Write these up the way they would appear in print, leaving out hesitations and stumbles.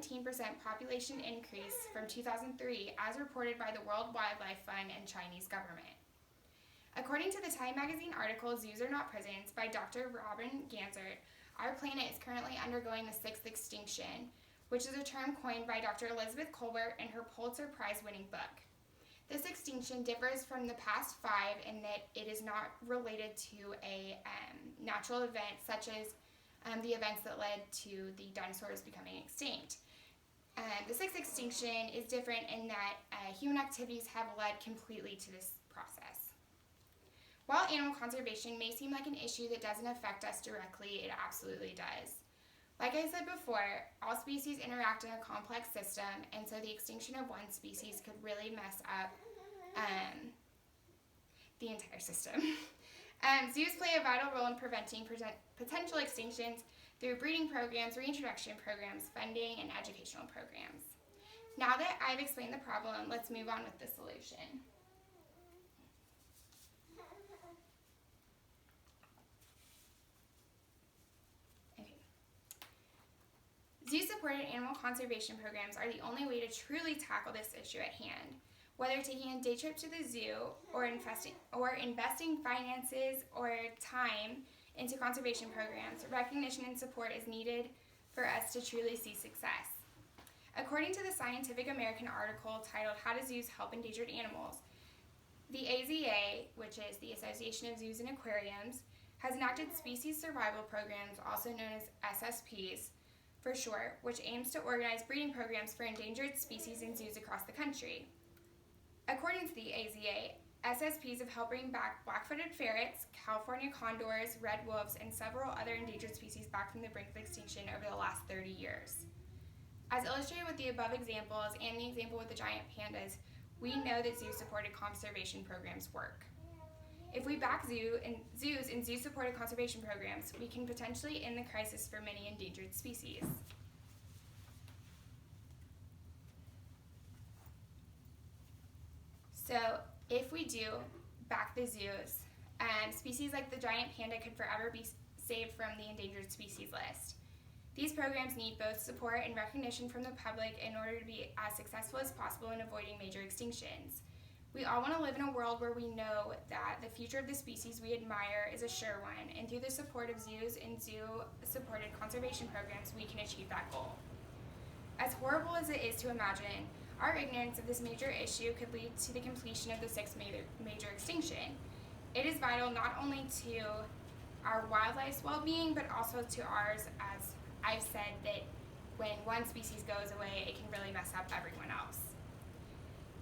17% population increase from 2003 as reported by the World Wildlife Fund and Chinese government. According to the Time magazine article Zoos Are Not Prisons by Dr. Robin Ganzert, our planet is currently undergoing the sixth extinction, which is a term coined by Dr. Elizabeth Colbert in her Pulitzer Prize-winning book. This extinction differs from the past five in that it is not related to a natural event such as the events that led to the dinosaurs becoming extinct. The sixth extinction is different in that human activities have led completely to this process. While animal conservation may seem like an issue that doesn't affect us directly, it absolutely does. Like I said before, all species interact in a complex system, and so the extinction of one species could really mess up the entire system. Zoos play a vital role in preventing potential extinctions through breeding programs, reintroduction programs, funding, and educational programs. Now that I've explained the problem, let's move on with the solution. Zoo-supported animal conservation programs are the only way to truly tackle this issue at hand. Whether taking a day trip to the zoo or investing finances or time into conservation programs, recognition and support is needed for us to truly see success. According to the Scientific American article titled How Do Zoos Help Endangered Animals, the AZA, which is the Association of Zoos and Aquariums, has enacted species survival programs, also known as SSPs, for short, which aims to organize breeding programs for endangered species in zoos across the country. According to the AZA, SSPs have helped bring back black-footed ferrets, California condors, red wolves, and several other endangered species back from the brink of extinction over the last 30 years. As illustrated with the above examples and the example with the giant pandas, we know that zoo-supported conservation programs work. If we back zoos and zoo-supported conservation programs, we can potentially end the crisis for many endangered species. So, if we do back the zoos, species like the giant panda could forever be saved from the endangered species list. These programs need both support and recognition from the public in order to be as successful as possible in avoiding major extinctions. We all want to live in a world where we know that the future of the species we admire is a sure one, and through the support of zoos and zoo-supported conservation programs, we can achieve that goal. As horrible as it is to imagine, our ignorance of this major issue could lead to the completion of the sixth major extinction. It is vital not only to our wildlife's well-being, but also to ours, as I've said, that when one species goes away, it can really mess up everyone else.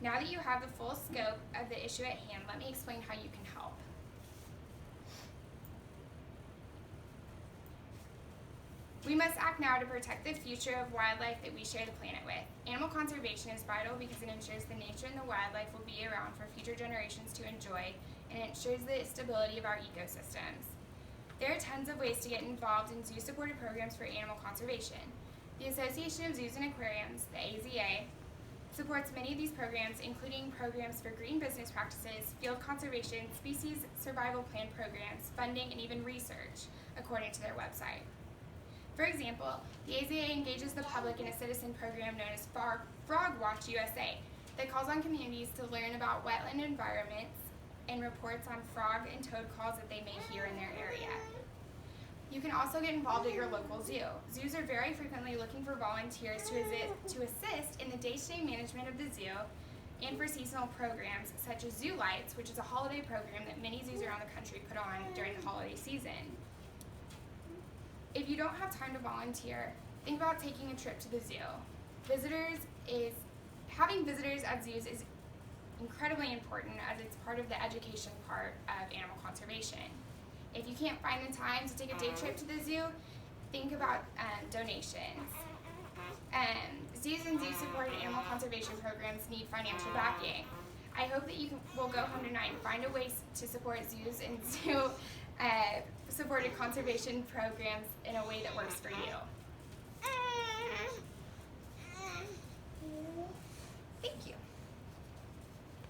Now that you have the full scope of the issue at hand, let me explain how you can help. We must act now to protect the future of wildlife that we share the planet with. Animal conservation is vital because it ensures the nature and the wildlife will be around for future generations to enjoy, and it ensures the stability of our ecosystems. There are tons of ways to get involved in zoo-supported programs for animal conservation. The Association of Zoos and Aquariums, the AZA, supports many of these programs, including programs for green business practices, field conservation, species survival plan programs, funding, and even research, according to their website. For example, the AZA engages the public in a citizen program known as Frog Watch USA that calls on communities to learn about wetland environments and reports on frog and toad calls that they may hear in their area. You can also get involved at your local zoo. Zoos are very frequently looking for volunteers to assist in the day-to-day management of the zoo and for seasonal programs such as Zoo Lights, which is a holiday program that many zoos around the country put on during the holiday season. If you don't have time to volunteer, think about taking a trip to the zoo. Having visitors at zoos is incredibly important as it's part of the education part of animal conservation. If you can't find the time to take a day trip to the zoo, think about donations. Zoos and zoo-supported animal conservation programs need financial backing. I hope that you will go home tonight and find a way to support zoos and zoo-supported conservation programs in a way that works for you. Thank you.